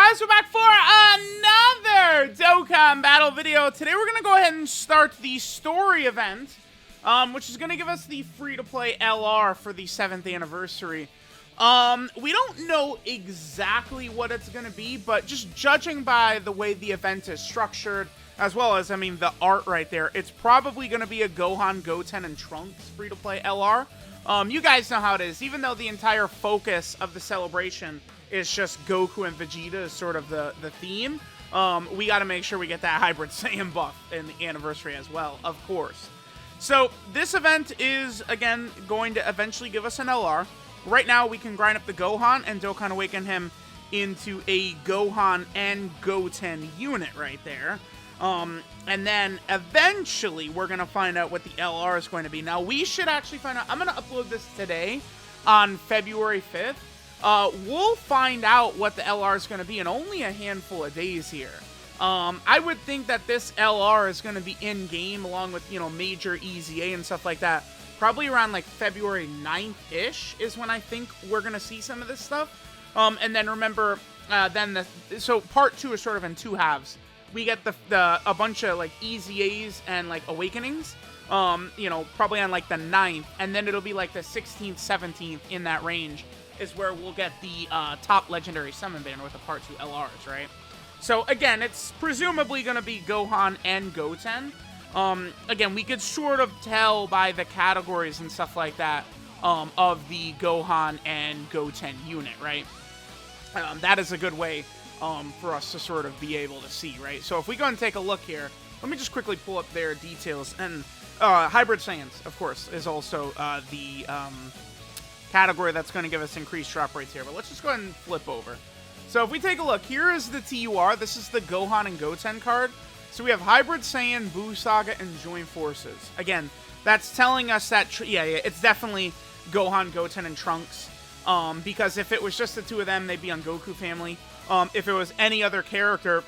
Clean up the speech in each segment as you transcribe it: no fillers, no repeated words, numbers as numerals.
guys, we're back for another Dokkan battle video. Today we're going to go ahead and start the story event, which is going to give us the free-to-play LR for the 7th anniversary. We don't know exactly what it's going to be, but just judging by the way the event is structured, as well as, I mean, the art right there, it's probably going to be a Gohan, Goten, and Trunks free-to-play LR. You guys know how it is. Even though the entire focus of the celebration is just Goku and Vegeta as sort of the theme, we got to make sure we get that Hybrid Saiyan buff in the anniversary as well, of course. So this event is, again, going to eventually give us an LR. Right now, we can grind up the Gohan and Dokkan Awaken him into a Gohan and Goten unit right there. And then eventually we're going to find out what the LR is going to be. Now, we should actually find out. I'm going to upload this today on February 5th. We'll find out what the LR is going to be in only a handful of days here. I would think that this LR is going to be in-game along with, you know, major EZA and stuff like that. Probably around, like, February 9th-ish is when I think we're going to see some of this stuff. And then remember, so part 2 is sort of in 2 halves. We get a bunch of, like, EZAs and, like, Awakenings, you know, probably on, like, the 9th. And then it'll be, like, the 16th, 17th in that range is where we'll get the top Legendary Summon Banner with the Part 2 LRs, right? So, again, it's presumably going to be Gohan and Goten. Again, we could sort of tell by the categories and stuff like that of the Gohan and Goten unit, right? That is a good way for us to sort of be able to see, right? So if we go and take a look here, let me just quickly pull up their details. And Hybrid Saiyans, of course, is also the category that's going to give us increased drop rates here. But let's just go ahead and flip over. So if we take a look, here is the TUR. This is the Gohan and Goten card. So we have Hybrid Saiyan, Buu Saga, and Join Forces. Again, that's telling us that, yeah, it's definitely Gohan, Goten, and Trunks. Because if it was just the 2 of them, they'd be on Goku Family. If it was any other character,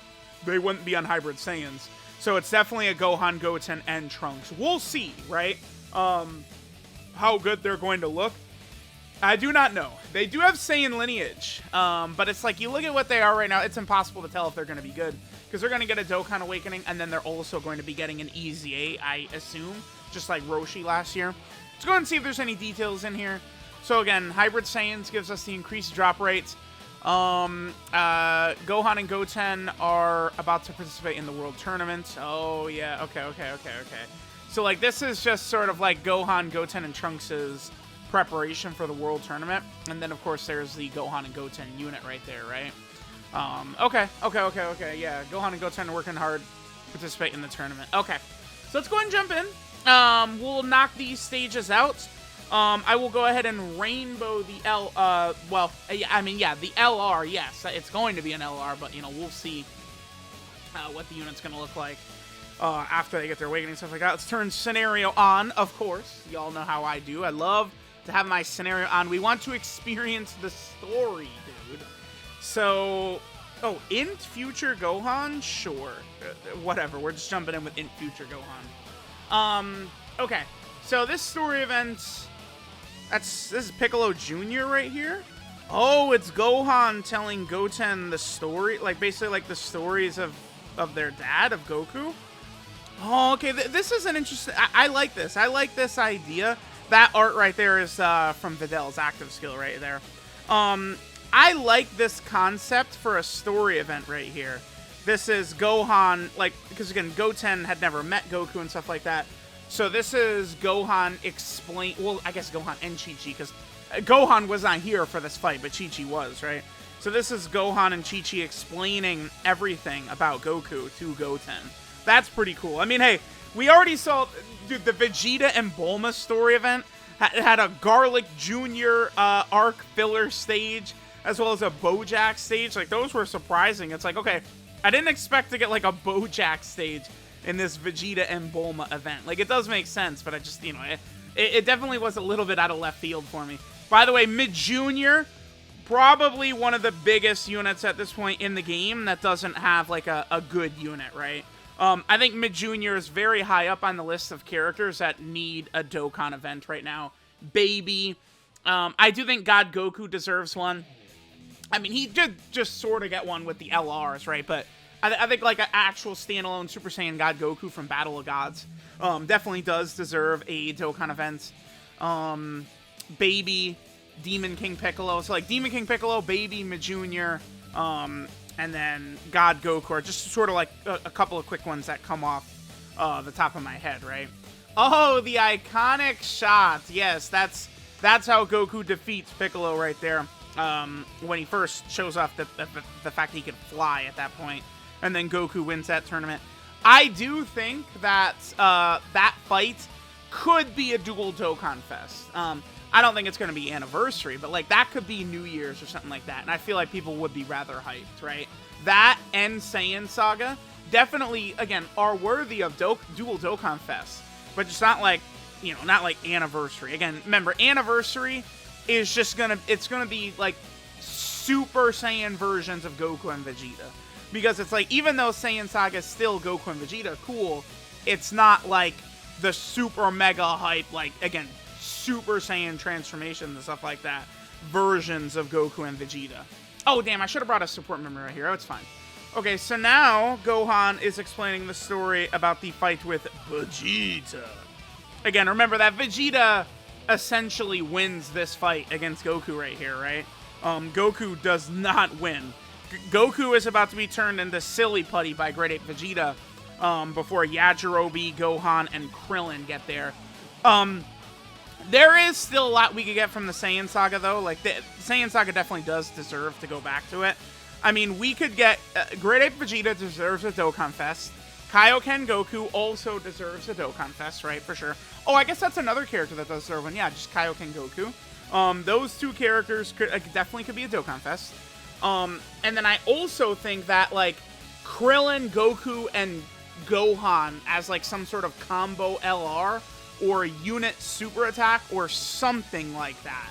they wouldn't be on Hybrid Saiyans. So it's definitely a Gohan, Goten, and Trunks. We'll see, right? How good they're going to look. I do not know. They do have Saiyan lineage, but it's like, you look at what they are right now, it's impossible to tell if they're going to be good. Because they're going to get a Dokkan Awakening, and then they're also going to be getting an EZA, I assume, just like Roshi last year. Let's go and see if there's any details in here. So again, Hybrid Saiyans gives us the increased drop rates. Gohan and Goten are about to participate in the World Tournament. Oh, yeah. Okay. So, like, this is just sort of like Gohan, Goten, and Trunks' preparation for the World Tournament. And then, of course, there's the Gohan and Goten unit right there, right? Okay. Yeah, Gohan and Goten are working hard to participate in the tournament. Okay. So, let's go ahead and jump in. We'll knock these stages out. I will go ahead and rainbow the the LR, yes. It's going to be an LR, but, you know, we'll see what the unit's going to look like after they get their awakening and stuff like that. Let's turn scenario on, of course. Y'all know how I do. I love to have my scenario on. We want to experience the story, dude. So, Int Future Gohan? Sure. Whatever. We're just jumping in with Int Future Gohan. Okay. So, this story event... This is Piccolo Jr. right here. Oh, it's Gohan telling Goten the story, like basically like the stories of their dad, of Goku. Oh, okay. This is an interesting. I like this. I like this idea. That art right there is from Vidal's active skill right there. I like this concept for a story event right here. This is Gohan, like, because again, Goten had never met Goku and stuff like that. So this is Gohan explain. Well, I guess Gohan and Chi-Chi, because Gohan was not here for this fight, but Chi-Chi was, right? So this is Gohan and Chi-Chi explaining everything about Goku to Goten. That's pretty cool. I mean, hey, we already saw, dude, the Vegeta and Bulma story event had a Garlic Jr. Arc filler stage, as well as a Bojack stage. Like, those were surprising. It's like, okay, I didn't expect to get, like, a Bojack stage in this Vegeta and Bulma event. Like, it does make sense, but I just, you know, it definitely was a little bit out of left field for me. By the way, Mid Jr., probably one of the biggest units at this point in the game that doesn't have, like, a good unit, right? I think Mid Jr. is very high up on the list of characters that need a Dokkan event right now. Baby. I do think God Goku deserves one. I mean, he did just sort of get one with the LRs, right? But I think like an actual standalone Super Saiyan God Goku from Battle of Gods definitely does deserve a Dokkan event. Baby Demon King Piccolo. So like Demon King Piccolo, Baby Junior, and then God Goku are just sort of like a couple of quick ones that come off the top of my head, right? Oh, the iconic shot. Yes, that's how Goku defeats Piccolo right there. When he first shows off the fact that he can fly at that point, and then Goku wins that tournament. I do think that that fight could be a dual Dokkan Fest. I don't think it's going to be Anniversary, but like that could be New Year's or something like that, and I feel like people would be rather hyped, right? That and Saiyan Saga definitely, again, are worthy of dual Dokkan Fest, but just not like, you know, not like Anniversary. Again, remember, Anniversary is just it's gonna be like Super Saiyan versions of Goku and Vegeta, because it's like, even though Saiyan Saga is still Goku and Vegeta, cool, it's not like the super mega hype, like, again, Super Saiyan transformations and stuff like that, versions of Goku and Vegeta. Oh, damn, I should have brought a support memory right here. Oh, it's fine. Okay, so now Gohan is explaining the story about the fight with Vegeta. Again, remember that Vegeta essentially wins this fight against Goku right here, right? Goku does not win. Goku is about to be turned into silly putty by Great Ape Vegeta before Yajirobe, Gohan, and Krillin get there. There is still a lot we could get from the Saiyan Saga, though. Like, the Saiyan Saga definitely does deserve to go back to it. I mean, we could get... Great Ape Vegeta deserves a Dokkan Fest. Kaioken Goku also deserves a Dokkan Fest, right? For sure. Oh, I guess that's another character that does deserve one. Yeah, just Kaioken Goku. Those two characters definitely could be a Dokkan Fest. And then I also think that, like, Krillin, Goku, and Gohan as, like, some sort of combo LR or unit super attack or something like that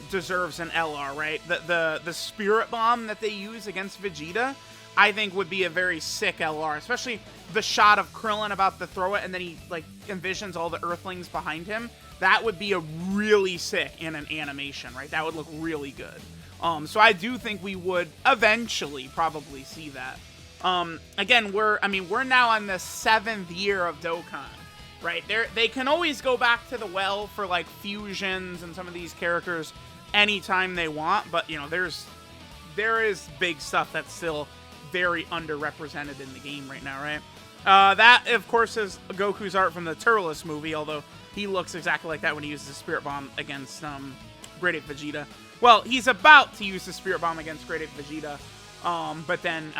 deserves an LR, right? The Spirit Bomb that they use against Vegeta, I think would be a very sick LR, especially the shot of Krillin about to throw it and then he, like, envisions all the Earthlings behind him. That would be a really sick in an animation, right? That would look really good. So I do think we would eventually probably see that. Again, we're now on the 7th year of Dokkan, right? They can always go back to the well for, like, fusions and some of these characters anytime they want, but, you know, there is big stuff that's still very underrepresented in the game right now, right? That, of course, is Goku's art from the Turles movie, although he looks exactly like that when he uses the Spirit Bomb against Great Ape Vegeta. Well, he's about to use the Spirit Bomb against Great Ape Vegeta, but then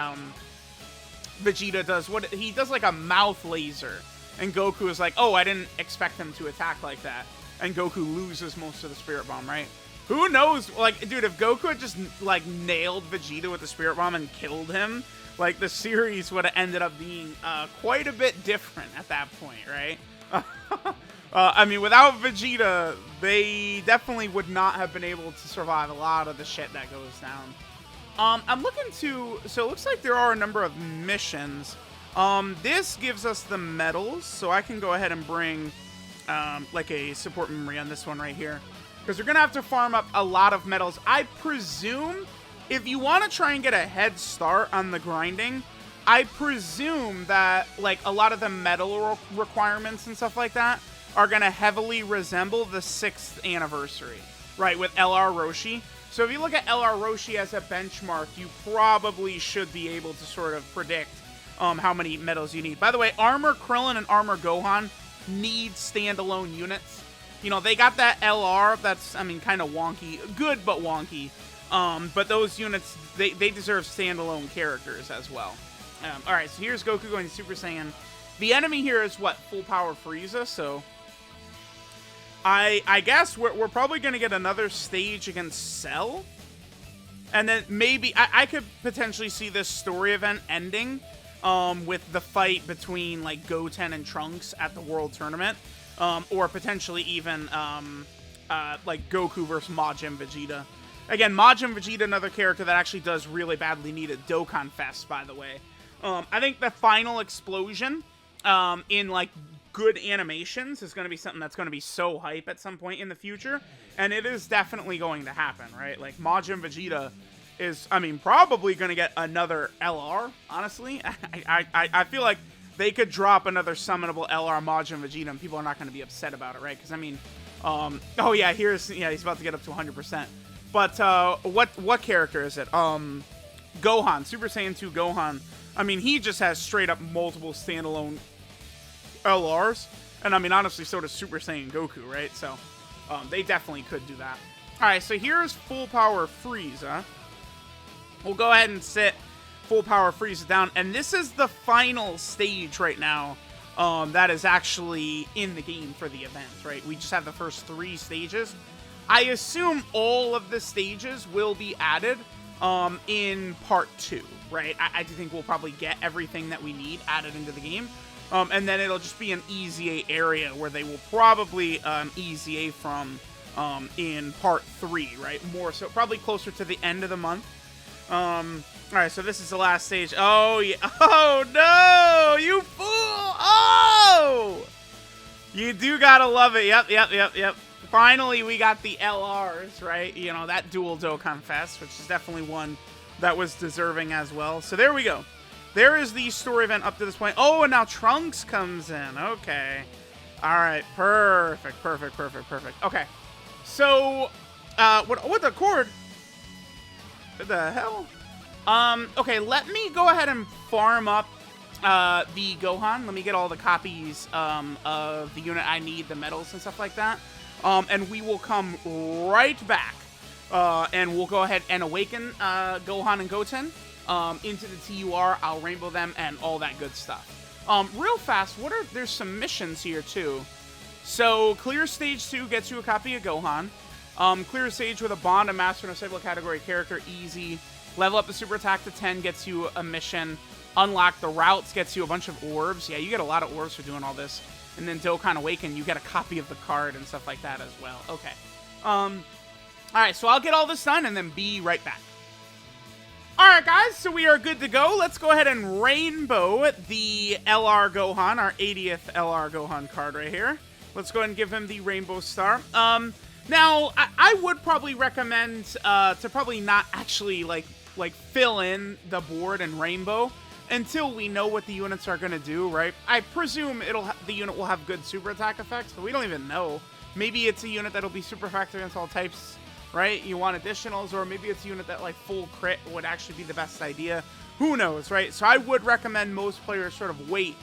Vegeta does he does, like, a mouth laser, and Goku is like, oh, I didn't expect him to attack like that, and Goku loses most of the Spirit Bomb, right? Who knows? Like, dude, if Goku had just, like, nailed Vegeta with the Spirit Bomb and killed him, like, the series would have ended up being quite a bit different at that point, right? I mean, without Vegeta, they definitely would not have been able to survive a lot of the shit that goes down. I'm looking to... So it looks like there are a number of missions. This gives us the medals, so I can go ahead and bring, like, a support memory on this one right here. Because you're going to have to farm up a lot of medals. I presume, if you want to try and get a head start on the grinding, I presume that, like, a lot of the medal requirements and stuff like that are going to heavily resemble the 6th anniversary, right, with LR Roshi. So if you look at LR Roshi as a benchmark, you probably should be able to sort of predict how many medals you need. By the way, Armor Krillin and Armor Gohan need standalone units. You know, they got that LR that's, I mean, kind of wonky. Good, but wonky. But those units, they deserve standalone characters as well. Alright, so here's Goku going Super Saiyan. The enemy here is, what, full power Frieza, so... I guess we're probably going to get another stage against Cell. And then maybe... I could potentially see this story event ending with the fight between, like, Goten and Trunks at the World Tournament. Or potentially even, like, Goku versus Majin Vegeta. Again, Majin Vegeta, another character that actually does really badly need a Dokkan Fest, by the way. I think the final explosion in, like, good animations is going to be something that's going to be so hype at some point in the future. And it is definitely going to happen, right? Like, Majin Vegeta is, I mean, probably going to get another LR, honestly. I feel like they could drop another summonable LR Majin Vegeta, and people are not going to be upset about it, right? Because, I mean, oh, yeah, he's about to get up to 100%. But, what character is it? Gohan, Super Saiyan 2 Gohan. I mean, he just has straight up multiple standalone LRs. And, I mean, honestly, so does Super Saiyan Goku, right? So, they definitely could do that. Alright, so here's Full Power Frieza. We'll go ahead and sit Full Power Frieza down. And this is the final stage right now that is actually in the game for the event, right? We just have the first 3 stages. I assume all of the stages will be added in Part 2, right? I do think we'll probably get everything that we need added into the game. And then it'll just be an Easy A area where they will probably Easy A from in Part 3, right? More so, probably closer to the end of the month. Alright, so this is the last stage. Oh, yeah. Oh, no! You fool! Oh! You do gotta love it. Yep. Finally, we got the LRs, right? You know, that dual Dokkan Fest, which is definitely one that was deserving as well. So there we go. There is the story event up to this point. Oh, and now Trunks comes in. Okay. All right. Perfect. Okay. So, what the cord? What the hell? Okay, let me go ahead and farm up the Gohan. Let me get all the copies of the unit I need, the medals and stuff like that. And we will come right back. And we'll go ahead and awaken Gohan and Goten into the TUR. I'll rainbow them and all that good stuff. Real fast, there's some missions here too. So, clear stage 2 gets you a copy of Gohan. Clear stage with a Bond, a Master, and a Stable category character, easy. Level up the super attack to 10 gets you a mission. Unlock the routes gets you a bunch of orbs. Yeah, you get a lot of orbs for doing all this. And then Dokkan Awaken, you get a copy of the card and stuff like that as well. Okay. Alright, so I'll get all this done and then be right back. Alright, guys, so we are good to go. Let's go ahead and rainbow the LR Gohan, our 80th LR Gohan card right here. Let's go ahead and give him the rainbow star. Now, I would probably recommend to probably not actually, like fill in the board and rainbow until we know what the units are going to do, right? I presume the unit will have good super attack effects, but we don't even know. Maybe it's a unit that'll be super effective against all types, right? You want additionals, or maybe it's a unit that, like, full crit would actually be the best idea. Who knows, right? So I would recommend most players sort of wait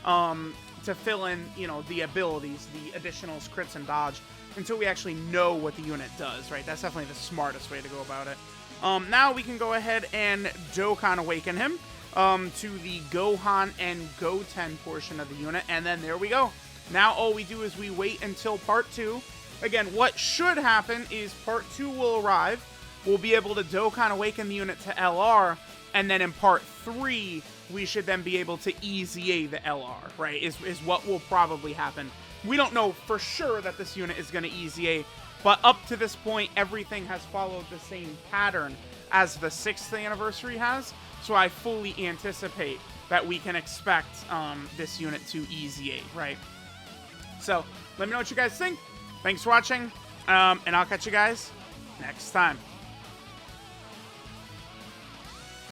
to fill in, you know, the abilities, the additionals, crits, and dodge until we actually know what the unit does, right? That's definitely the smartest way to go about it. Now we can go ahead and Dokkan Awaken him to the Gohan and Goten portion of the unit, and then there we go. Now all we do is we wait until Part 2. Again, what should happen is Part 2 will arrive. We'll be able to Dokkan Awaken the unit to LR, and then in Part 3, we should then be able to Easy A the LR, right? Is what will probably happen. We don't know for sure that this unit is going to Easy A, but up to this point, everything has followed the same pattern as the 6th anniversary has, so I fully anticipate that we can expect this unit to Easy A, right? So, let me know what you guys think. Thanks for watching, and I'll catch you guys next time.